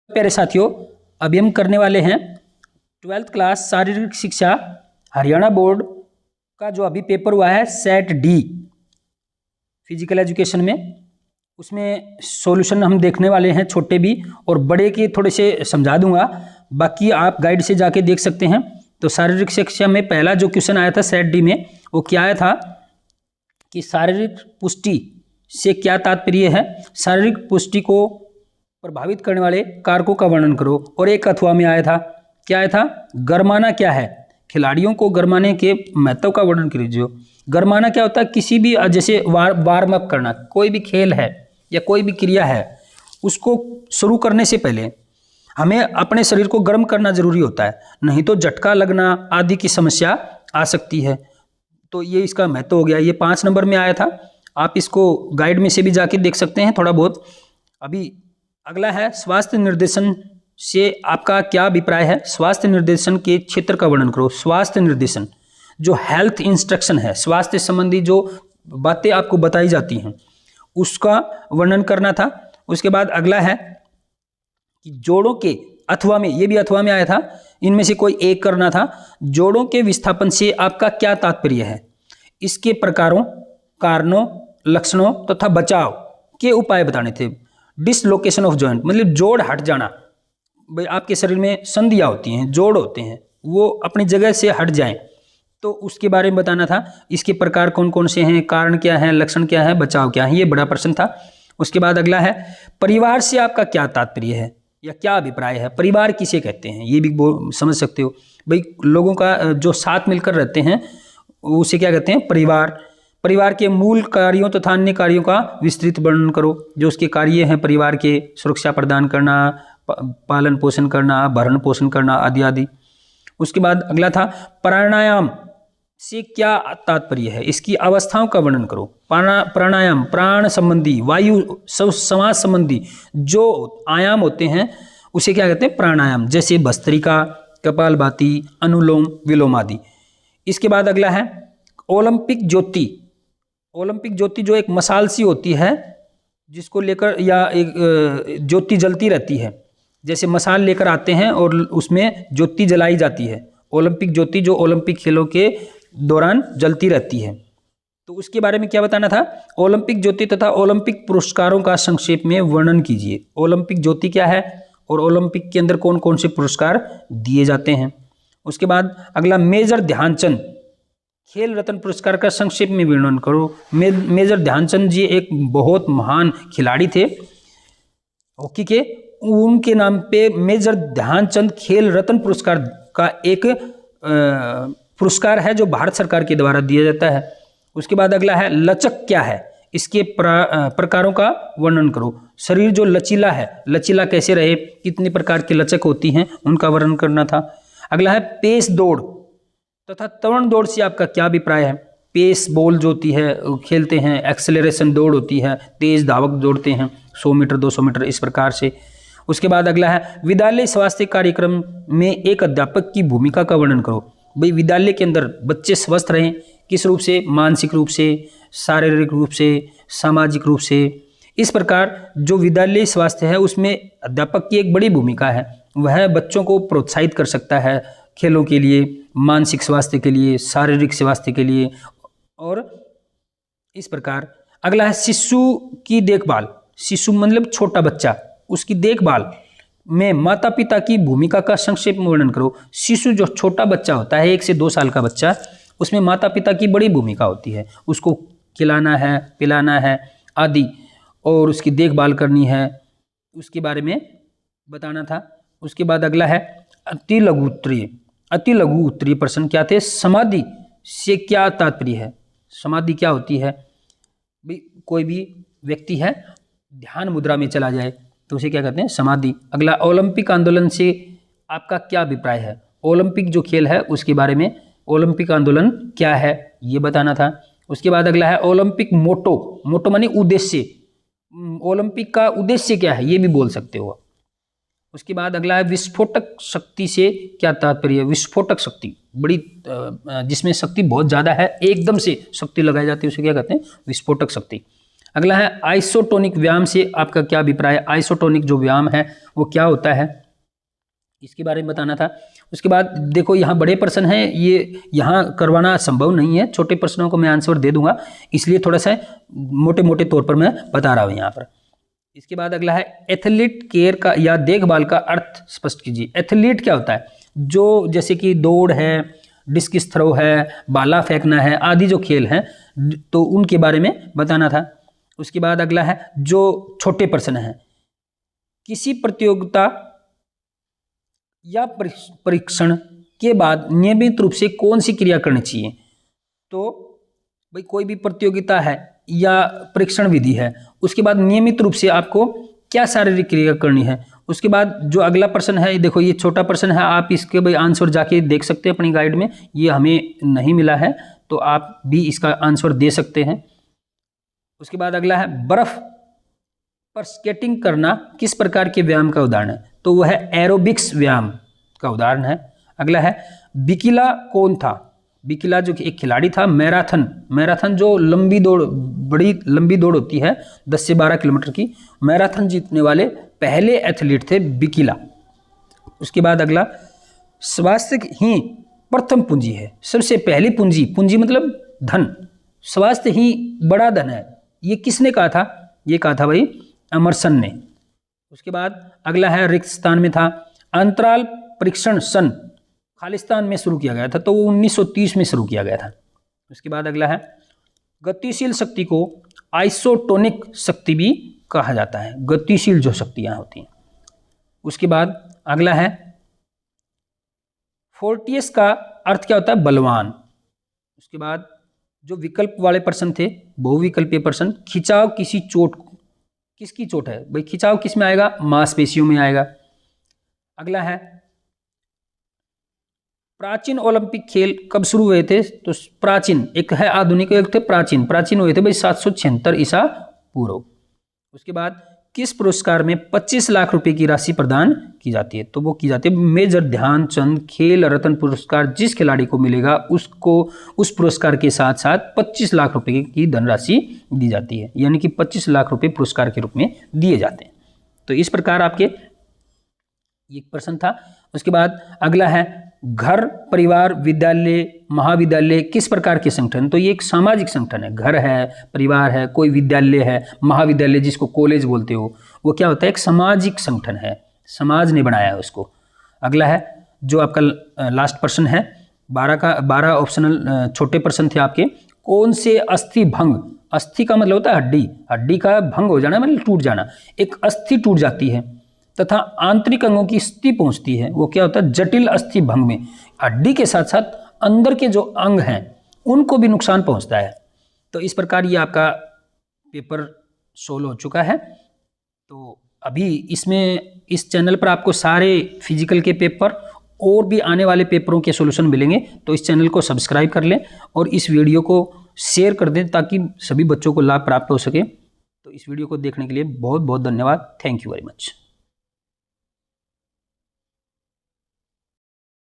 प्यारे साथियों, अभी हम करने वाले हैं 12th क्लास शारीरिक शिक्षा हरियाणा बोर्ड का जो अभी पेपर हुआ है सेट डी फिजिकल एजुकेशन में। उसमें सॉल्यूशन हम देखने वाले हैं, छोटे भी और बड़े के थोड़े से समझा दूंगा, बाकी आप गाइड से जाके देख सकते हैं। तो शारीरिक शिक्षा में पहला जो क्वेश्चन आया था सेट डी में, वो क्या आया था कि शारीरिक पुष्टि से क्या तात्पर्य है, शारीरिक पुष्टि को प्रभावित करने वाले कारकों का वर्णन करो। और एक अथवा में आया था, क्या आया था, गरमाना क्या है, खिलाड़ियों को गरमाने के महत्व का वर्णन कीजिए। गरमाना क्या होता है, किसी भी जैसे वार्म अप करना, कोई भी खेल है या कोई भी क्रिया है, उसको शुरू करने से पहले हमें अपने शरीर को गर्म करना जरूरी होता है, नहीं तो झटका लगना आदि की समस्या आ सकती है। तो ये इसका महत्व हो गया, ये 5 नंबर में आया था। आप इसको गाइड में से भी जाके देख सकते हैं थोड़ा बहुत। अभी अगला है स्वास्थ्य निर्देशन से आपका क्या अभिप्राय है। स्वास्थ्य निर्देशन के क्षेत्र का वर्णन करो। स्वास्थ्य निर्देशन जो हेल्थ इंस्ट्रक्शन है, स्वास्थ्य संबंधी जो बातें आपको बताई जाती हैं, उसका वर्णन करना था। उसके बाद अगला है कि जोड़ों के अथवा में, ये भी अथवा में आया था, इनमें से कोई एक करना था। जोड़ों के विस्थापन से आपका क्या तात्पर्य है, इसके प्रकारों, कारणों, लक्षणों तथा बचाव के उपाय बताने थे। डिसलोकेशन ऑफ जॉइंट मतलब जोड़ हट जाना, भाई आपके शरीर में संधियाँ होती हैं, जोड़ होते हैं, वो अपनी जगह से हट जाएं, तो उसके बारे में बताना था। इसके प्रकार कौन कौन से हैं, कारण क्या है, लक्षण क्या है, बचाव क्या है, ये बड़ा प्रश्न था। उसके बाद अगला है परिवार से आपका क्या तात्पर्य है या क्या अभिप्राय है, परिवार किसे कहते हैं, ये भी समझ सकते हो। भाई लोगों का जो साथ मिलकर रहते हैं उसे क्या कहते हैं, परिवार। परिवार के मूल कार्यों तथा अन्य कार्यों का विस्तृत वर्णन करो। जो उसके कार्य हैं परिवार के, सुरक्षा प्रदान करना, पालन पोषण करना, भरण पोषण करना आदि आदि। उसके बाद अगला था प्राणायाम से क्या तात्पर्य है, इसकी अवस्थाओं का वर्णन करो। प्राणायाम प्राण संबंधी, वायु समाज संबंधी जो आयाम होते हैं उसे क्या कहते हैं, प्राणायाम, जैसे भस्त्रिका, कपालभाति, अनुलोम विलोम आदि। इसके बाद अगला है ओलंपिक ज्योति। ओलंपिक ज्योति जो एक मसाल सी होती है जिसको लेकर, या एक ज्योति जलती रहती है, जैसे मसाल लेकर आते हैं और उसमें ज्योति जलाई जाती है। ओलंपिक ज्योति जो ओलंपिक खेलों के दौरान जलती रहती है, तो उसके बारे में क्या बताना था। ओलंपिक ज्योति तथा ओलंपिक पुरस्कारों का संक्षेप में वर्णन कीजिए। ओलंपिक ज्योति क्या है और ओलंपिक के अंदर कौन कौन से पुरस्कार दिए जाते हैं। उसके बाद अगला मेजर ध्यानचंद खेल रत्न पुरस्कार का संक्षेप में वर्णन करो। मेजर ध्यानचंद जी एक बहुत महान खिलाड़ी थे हॉकी के, उनके नाम पे मेजर ध्यानचंद खेल रत्न पुरस्कार का एक पुरस्कार है जो भारत सरकार के द्वारा दिया जाता है। उसके बाद अगला है लचक क्या है, इसके प्रकारों का वर्णन करो। शरीर जो लचीला है, लचीला कैसे रहे, कितने प्रकार की लचक होती हैं, उनका वर्णन करना था। अगला है पेस दौड़ तथा तरण दौड़ से आपका क्या अभिप्राय है। पेस बॉल जो होती है खेलते हैं, एक्सेलरेशन दौड़ होती है, तेज धावक दौड़ते हैं 100 मीटर 200 मीटर इस प्रकार से। उसके बाद अगला है विद्यालय स्वास्थ्य कार्यक्रम में एक अध्यापक की भूमिका का वर्णन करो। भाई विद्यालय के अंदर बच्चे स्वस्थ रहें, किस रूप से, मानसिक रूप से, शारीरिक रूप से, सामाजिक रूप से। इस प्रकार जो विद्यालय स्वास्थ्य है उसमें अध्यापक की एक बड़ी भूमिका है। वह बच्चों को प्रोत्साहित कर सकता है खेलों के लिए, मानसिक स्वास्थ्य के लिए, शारीरिक स्वास्थ्य के लिए, और इस प्रकार। अगला है शिशु की देखभाल। शिशु मतलब छोटा बच्चा, उसकी देखभाल में माता पिता की भूमिका का संक्षेप में वर्णन करो। शिशु जो छोटा बच्चा होता है 1 से 2 साल का बच्चा, उसमें माता पिता की बड़ी भूमिका होती है। उसको खिलाना है, पिलाना है आदि, और उसकी देखभाल करनी है, उसके बारे में बताना था। उसके बाद अगला है अति लघु उत्तरीय। अति लघु उत्तरीय प्रश्न क्या थे, समाधि से क्या तात्पर्य है। समाधि क्या होती है, भाई कोई भी व्यक्ति है ध्यान मुद्रा में चला जाए तो उसे क्या कहते हैं, समाधि। अगला ओलंपिक आंदोलन से आपका क्या अभिप्राय है। ओलंपिक जो खेल है उसके बारे में, ओलंपिक आंदोलन क्या है ये बताना था। उसके बाद अगला है ओलंपिक मोटो। मोटो मानी उद्देश्य, ओलंपिक का उद्देश्य क्या है ये भी बोल सकते हो। उसके बाद अगला है विस्फोटक शक्ति से क्या तात्पर्य है। विस्फोटक शक्ति बड़ी, जिसमें शक्ति बहुत ज़्यादा है, एकदम से शक्ति लगाई जाती है, उसे क्या कहते हैं, विस्फोटक शक्ति। अगला है आइसोटोनिक व्यायाम से आपका क्या अभिप्राय है। आइसोटोनिक जो व्यायाम है वो क्या होता है, इसके बारे में बताना था। उसके बाद देखो यहाँ बड़े प्रश्न हैं, ये यहाँ करवाना संभव नहीं है, छोटे प्रश्नों को मैं आंसर दे दूंगा, इसलिए थोड़ा सा मोटे मोटे तौर पर मैं बता रहा हूँ यहाँ पर। इसके बाद अगला है एथलीट केयर का या देखभाल का अर्थ स्पष्ट कीजिए। एथलीट क्या होता है, जो जैसे कि दौड़ है, डिस्कस थ्रो है, भाला फेंकना है आदि जो खेल हैं, तो उनके बारे में बताना था। उसके बाद अगला है जो छोटे प्रश्न है, किसी प्रतियोगिता या परीक्षण के बाद नियमित रूप से कौन सी क्रिया करनी चाहिए। तो भाई कोई भी प्रतियोगिता है या परीक्षण विधि है, उसके बाद नियमित रूप से आपको क्या शारीरिक क्रिया करनी है। उसके बाद जो अगला प्रश्न है, देखो ये छोटा प्रश्न है, आप इसके भाई आंसर जाके देख सकते हैं अपनी गाइड में, ये हमें नहीं मिला है तो आप भी इसका आंसर दे सकते हैं। उसके बाद अगला है बर्फ पर स्केटिंग करना किस प्रकार के व्यायाम का उदाहरण है, तो वह है एरोबिक्स व्यायाम का उदाहरण है। अगला है बिकिला कौन था, बिकिला जो एक खिलाड़ी था, मैराथन जो लंबी दौड़, बड़ी लंबी दौड़ होती है 10 से 12 किलोमीटर की, मैराथन जीतने वाले पहले एथलीट थे बिकिला। उसके बाद अगला स्वास्थ्य ही प्रथम पूंजी है, सबसे पहली पूंजी मतलब धन, स्वास्थ्य ही बड़ा धन है, ये किसने कहा था, ये कहा था भाई अमरसन ने। उसके बाद अगला है रिक्त स्थान में था, अंतराल परीक्षण सन खालिस्तान में शुरू किया गया था, तो वो 1930 में शुरू किया गया था। उसके बाद अगला है गतिशील शक्ति को आइसोटोनिक शक्ति भी कहा जाता है, गतिशील जो शक्तियां होती हैं। उसके बाद अगला है फोर्टियस का अर्थ क्या होता है, बलवान। उसके बाद जो विकल्प वाले प्रश्न थे, बहुविकल्पीय प्रश्न, खिंचाव किसी चोट, किसकी चोट है भाई, खिंचाव किस में आएगा, मांसपेशियों में आएगा। अगला है प्राचीन ओलंपिक खेल कब शुरू हुए थे, तो प्राचीन एक है आधुनिक, एक थे प्राचीन हुए थे भाई 776 ईसा पूर्व। उसके बाद किस पुरस्कार में 25 लाख रुपए की राशि प्रदान की जाती है, तो वो की जाती है मेजर ध्यानचंद खेल रत्न पुरस्कार। जिस खिलाड़ी को मिलेगा उसको उस पुरस्कार के साथ साथ 25 लाख रुपए की धनराशि दी जाती है, यानी कि 25 लाख रुपए पुरस्कार के रूप में दिए जाते हैं। तो इस प्रकार आपके एक प्रश्न था। उसके बाद अगला है घर, परिवार, विद्यालय, महाविद्यालय किस प्रकार के संगठन, तो ये एक सामाजिक संगठन है। घर है, परिवार है, कोई विद्यालय है, महाविद्यालय जिसको कॉलेज बोलते हो, वो क्या होता है, एक सामाजिक संगठन है, समाज ने बनाया है उसको। अगला है जो आपका लास्ट प्रश्न है, 12 ऑप्शनल छोटे प्रश्न थे आपके, कौन से अस्थि भंग, अस्थि का मतलब होता है हड्डी, हड्डी का भंग हो जाना मतलब टूट जाना, एक अस्थि टूट जाती है तथा आंतरिक अंगों की स्थिति पहुंचती है, वो क्या होता है, जटिल अस्थि भंग में हड्डी के साथ साथ अंदर के जो अंग हैं उनको भी नुकसान पहुंचता है। तो इस प्रकार ये आपका पेपर सोल्व हो चुका है। तो अभी इसमें इस चैनल पर आपको सारे फिजिकल के पेपर और भी आने वाले पेपरों के सॉल्यूशन मिलेंगे, तो इस चैनल को सब्सक्राइब कर लें और इस वीडियो को शेयर कर दें ताकि सभी बच्चों को लाभ प्राप्त हो सके। तो इस वीडियो को देखने के लिए बहुत बहुत धन्यवाद। Thank you very much.